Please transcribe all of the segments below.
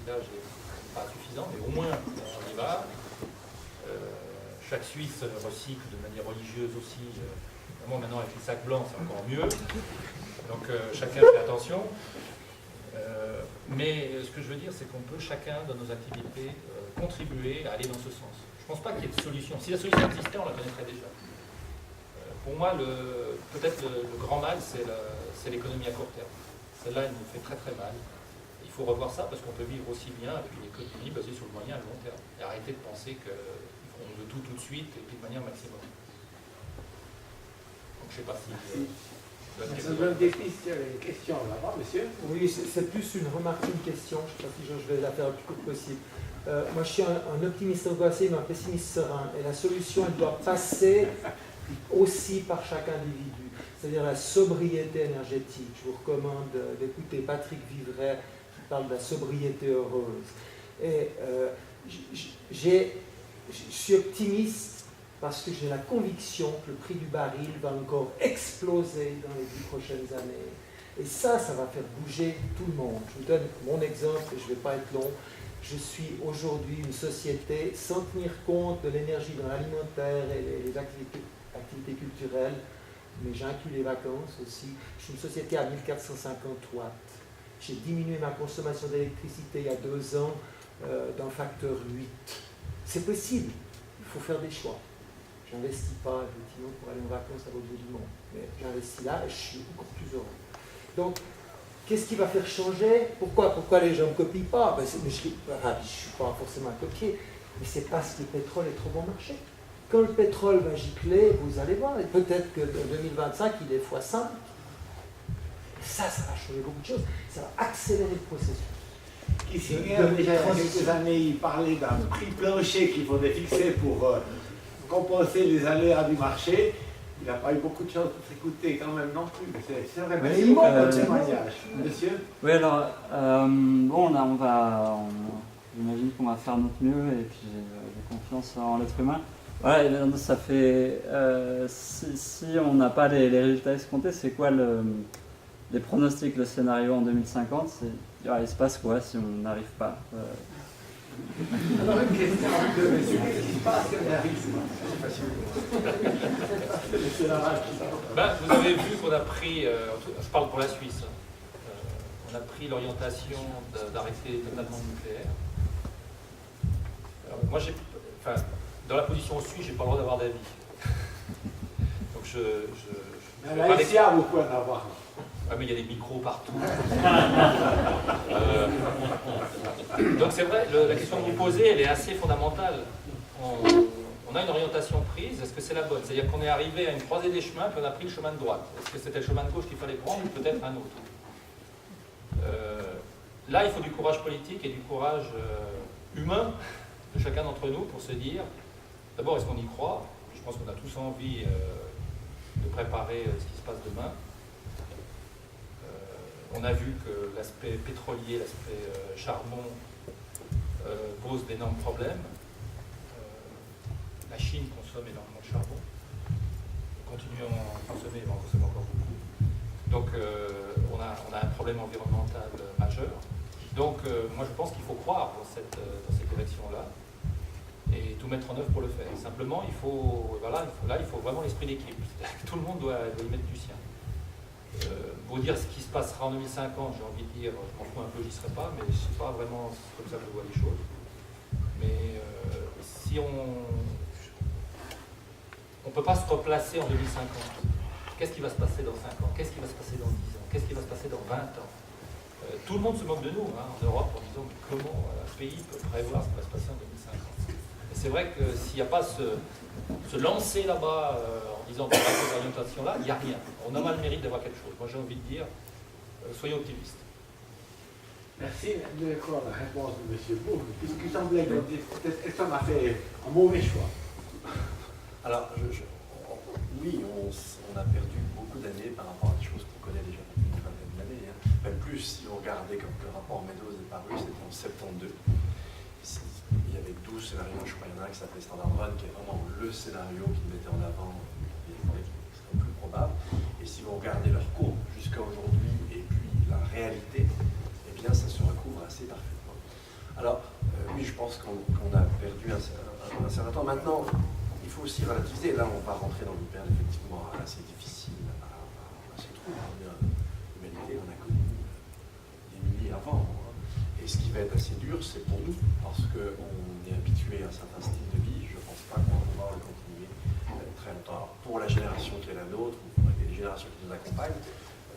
recyclage n'est pas suffisant, mais au moins on y va. Chaque Suisse recycle de manière religieuse aussi. Moi maintenant avec les sacs blancs c'est encore mieux. Donc chacun fait attention. Mais ce que je veux dire c'est qu'on peut chacun dans nos activités contribuer à aller dans ce sens. Je ne pense pas qu'il y ait de solution. Si la solution existait, on la connaîtrait déjà. Pour moi, peut-être le grand mal, c'est l'économie à court terme. Celle-là, elle nous fait très très mal. Il faut revoir ça parce qu'on peut vivre aussi bien avec une économie basée sur le moyen et le long terme. Et arrêter de penser qu'on veut tout de suite et puis de manière maximum. Donc je ne sais pas si... Ça donne des pistes, il y a une question là-bas, monsieur. Oui, c'est plus une remarque qu'une question. Je ne sais pas si je vais la faire le plus court possible. Moi, je suis un optimiste angoissé, mais un pessimiste serein. Et la solution, elle doit passer aussi par chaque individu. C'est-à-dire la sobriété énergétique. Je vous recommande d'écouter Patrick Vivray qui parle de la sobriété heureuse. Et je suis optimiste parce que j'ai la conviction que le prix du baril va encore exploser dans les 10 prochaines années. Et ça va faire bouger tout le monde. Je vous donne mon exemple et je ne vais pas être long. Je suis aujourd'hui une société sans tenir compte de l'énergie dans l'alimentaire et les activités culturelles, mais j'inclus les vacances aussi. Je suis une société à 1450 watts. J'ai diminué ma consommation d'électricité il y a 2 ans d'un facteur 8. C'est possible, il faut faire des choix. Je n'investis pas effectivement pour aller en vacances à l'autre bout du monde, mais j'investis là et je suis encore plus heureux. Donc, qu'est-ce qui va faire changer? Pourquoi les gens ne copient pas? Je ne suis pas forcément un copier, mais c'est parce que le pétrole est trop bon marché. Quand le pétrole va gicler, vous allez voir, et peut-être que en 2025, il est x5. Ça va changer beaucoup de choses. Ça va accélérer le processus. Ici, déjà il y a quelques années, il parlait d'un prix plancher qu'il faudrait fixer pour compenser les aléas du marché. Il n'a pas eu beaucoup de chance pour s'écouter quand même non plus. C'est vrai, mais c'est bon témoignage. Monsieur? Oui, alors, j'imagine qu'on va faire notre mieux et puis j'ai confiance en l'être humain. Voilà, et ça fait, si on n'a pas les résultats escomptés, c'est quoi les pronostics, le scénario en 2050? Il se passe quoi si on n'arrive pas? Alors une question de monsieur, qu'est-ce qui se passe si on n'arrive pas? C'est facile. Vous avez vu qu'on a pris, je parle pour la Suisse, on a pris l'orientation d'arrêter totalement le nucléaire. Alors, moi, dans la position où je suis, j'ai pas le droit d'avoir d'avis. Donc là, ici, il y a beaucoup à en avoir. Ah, mais il y a des micros partout. Donc c'est vrai, la question que vous posez, elle est assez fondamentale. On a une orientation prise, est-ce que c'est la bonne? C'est-à-dire qu'on est arrivé à une croisée des chemins, puis on a pris le chemin de droite. Est-ce que c'était le chemin de gauche qu'il fallait prendre, ou peut-être un autre? Là, il faut du courage politique et du courage humain de chacun d'entre nous pour se dire, d'abord, est-ce qu'on y croit? Je pense qu'on a tous envie de préparer ce qui se passe demain. On a vu que l'aspect pétrolier, l'aspect charbon pose d'énormes problèmes. La Chine consomme énormément de charbon. Continuons à en consommer, mais on en consomme encore beaucoup. Donc on a un problème environnemental majeur. Donc moi je pense qu'il faut croire dans cette élection-là et tout mettre en œuvre pour le faire. Simplement, il faut vraiment l'esprit d'équipe. Tout le monde doit y mettre du sien. Pour dire ce qui se passera en 2050, j'ai envie de dire, je m'en fous un peu, j'y serai pas, mais c'est pas vraiment comme ça que je vois les choses. Mais si on ne peut pas se replacer en 2050, qu'est-ce qui va se passer dans 5 ans? Qu'est-ce qui va se passer dans 10 ans? Qu'est-ce qui va se passer dans 20 ans? Tout le monde se moque de nous en Europe en disant comment un pays peut prévoir ce qui va se passer en 2050. Et c'est vrai que s'il n'y a pas se lancer là-bas en disant qu'on va faire cette orientation-là, il n'y a rien. On a mal le mérite d'avoir quelque chose. Moi j'ai envie de dire, soyez optimistes. Merci de la réponse de M. Bourg, puisqu'il semblait que peut-être qu'on a fait un mauvais choix. Alors, oui, on a perdu beaucoup d'années par rapport à des choses qu'on connaît déjà depuis une vingtaine d'années. Même plus, si vous regardez comme le rapport Meadows est paru, c'était en 72. Il y avait 12 scénarios, je crois qu'il y en a un qui s'appelait Standard Run, qui est vraiment le scénario qui mettait en avant les serait le plus probable. Et si vous regardez leur cours jusqu'à aujourd'hui et puis la réalité, eh bien ça se recouvre assez parfaitement. Alors, oui, je pense qu'on a perdu un certain temps. Maintenant, il faut aussi relativiser. Là, on va rentrer dans une période effectivement assez difficile, assez trouble. L'humanité, on a connu des milliers avant. Et ce qui va être assez dur, c'est pour nous, parce qu'on est habitué à un certain style de vie. Je ne pense pas qu'on va pouvoir le continuer très longtemps. Alors, pour la génération qui est la nôtre, ou pour les générations qui nous accompagnent,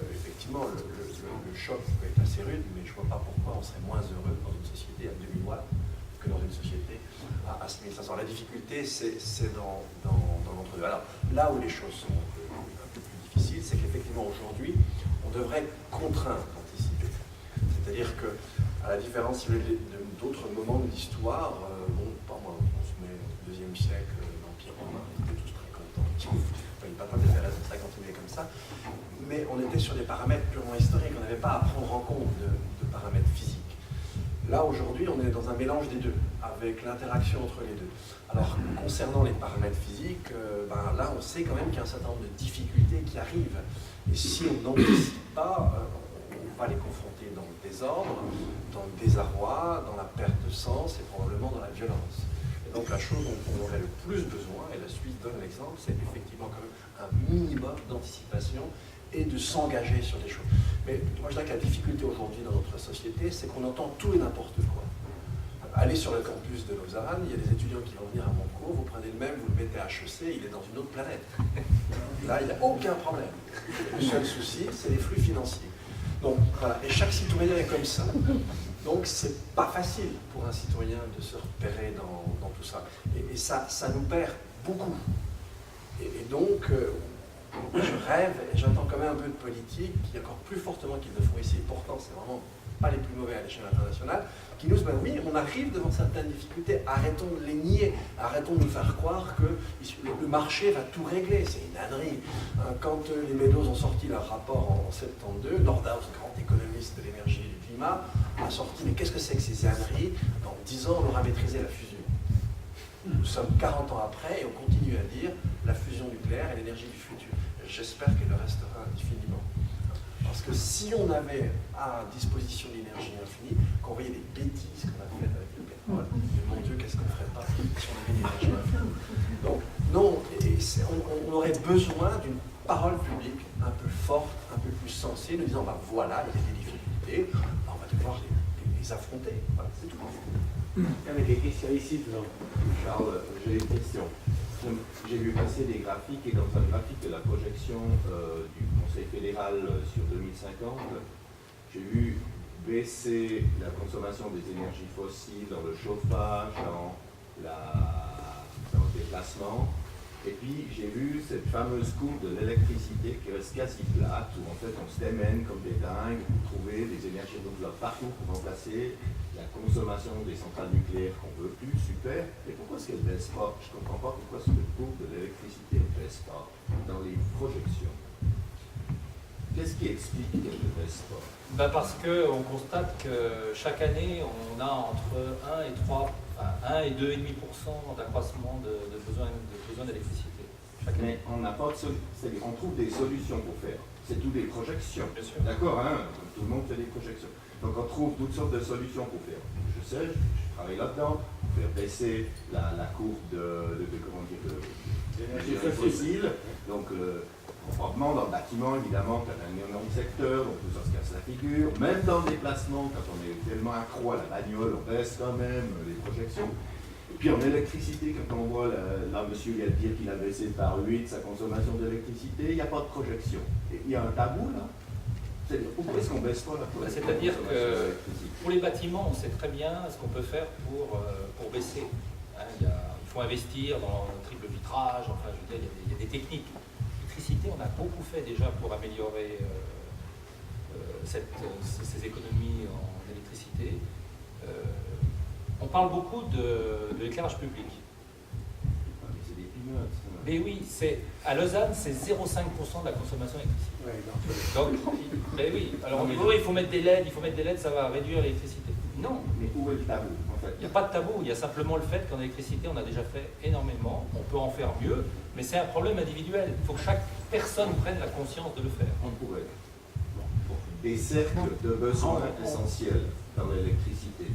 effectivement, le choc peut être assez rude, mais je ne vois pas pourquoi on serait moins heureux dans une société à 2000 watts que dans une société à 6500. La difficulté, c'est dans l'entre-deux. Alors, là où les choses sont un peu plus difficiles, c'est qu'effectivement, aujourd'hui, on devrait être contraint d'anticiper. C'est-à-dire que, à la différence d'autres moments de l'histoire, on se met au IIe siècle, l'Empire romain, on était tous très contents. Il n'y a pas tant d'intérêt de ça continuer comme ça. Mais on était sur des paramètres purement historiques, on n'avait pas à prendre en compte de paramètres physiques. Là, aujourd'hui, on est dans un mélange des deux, avec l'interaction entre les deux. Alors, concernant les paramètres physiques, là, on sait quand même qu'il y a un certain nombre de difficultés qui arrivent. Et si on n'anticipe pas, on va les confronter dans le désordre, dans le désarroi, dans la perte de sens et probablement dans la violence. Et donc, la chose dont on aurait le plus besoin, et la Suisse donne l'exemple, c'est effectivement quand même un minimum d'anticipation et de s'engager sur des choses. Mais moi je dirais que la difficulté aujourd'hui dans notre société, c'est qu'on entend tout et n'importe quoi. Allez sur le campus de Lausanne, il y a des étudiants qui vont venir à mon cours, vous prenez le même, vous le mettez à HEC, il est dans une autre planète. Là, il n'y a aucun problème. Le seul souci, c'est les flux financiers. Donc voilà, et chaque citoyen est comme ça. Donc c'est pas facile pour un citoyen de se repérer dans tout ça. Et ça nous perd beaucoup. Et donc, je rêve et j'entends quand même un peu de politique qui, encore plus fortement qu'ils le font ici, et pourtant c'est vraiment pas les plus mauvais à l'échelle internationale, qui nous disent, oui, on arrive devant certaines difficultés, arrêtons de les nier, arrêtons de nous faire croire que le marché va tout régler, c'est une ânerie. Quand les Meadows ont sorti leur rapport en 72, Nordhaus, grand économiste de l'énergie et du climat, a sorti, mais qu'est-ce que c'est que ces âneries? Dans 10 ans, on aura maîtrisé la fusion. Nous sommes 40 ans après et on continue à dire la fusion nucléaire est l'énergie du futur. J'espère qu'elle le restera indéfiniment. Parce que si on avait à disposition l'énergie infinie, qu'on voyait les bêtises qu'on a faites avec le pétrole, mon Dieu, qu'est-ce qu'on ne ferait pas si on avait l'énergie infinie? Donc, non, on aurait besoin d'une parole publique un peu forte, un peu plus sensée, nous disant, voilà, il y a des difficultés, on va devoir les affronter. Voilà, c'est tout. Il y avait des questions ici, non? Charles, j'ai une question. J'ai vu passer des graphiques et dans un graphique de la projection du Conseil fédéral sur 2050, j'ai vu baisser la consommation des énergies fossiles dans le chauffage, dans le déplacement. Et puis j'ai vu cette fameuse courbe de l'électricité qui reste quasi plate, où en fait on se démène comme des dingues pour trouver des énergies renouvelables partout pour remplacer la consommation des centrales nucléaires qu'on ne veut plus, super. Et pourquoi est-ce qu'elle ne baisse pas? Je ne comprends pas pourquoi cette courbe de l'électricité ne baisse pas dans les projections. Qu'est-ce qui explique qu'elle ne baisse pas? Parce qu'on constate que chaque année, on a entre 1 et 2,5% d'accroissement de besoin d'électricité. Mais on n'a pas de solution. C'est-à-dire on trouve des solutions pour faire. C'est tout des projections. Bien sûr. D'accord, hein? Tout le monde fait des projections. Donc on trouve toutes sortes de solutions pour faire. Je sais, je travaille là-dedans, pour faire baisser la courbe d'énergie fossile. Donc probablement dans le bâtiment, évidemment, quand on est dans le secteur, on peut se casse la figure. Même dans le déplacement, quand on est tellement accro à la bagnole, on baisse quand même les projections. Et puis en électricité, quand on voit, là, monsieur vient de dire qu'il a baissé par 8 sa consommation d'électricité, il n'y a pas de projection. Et il y a un tabou là. Pourquoi est-ce qu'on ne baisse pas la consommation? C'est-à-dire que pour les bâtiments, on sait très bien ce qu'on peut faire pour baisser. Hein, il faut investir dans le triple vitrage, enfin je veux dire, il y a des techniques. L'électricité, on a beaucoup fait déjà pour améliorer ces économies en électricité. On parle beaucoup de l'éclairage public. C'est des peanuts. Mais oui, à Lausanne, c'est 0,5% de la consommation d'électricité. Donc, mais oui, alors on dit, il faut mettre des LED, ça va réduire l'électricité. Non. Mais où est le tabou en fait? Il n'y a pas de tabou, il y a simplement le fait qu'en électricité, on a déjà fait énormément, on peut en faire mieux, mais c'est un problème individuel. Il faut que chaque personne prenne la conscience de le faire. On pourrait. Des cercles de besoins essentiels dans l'électricité.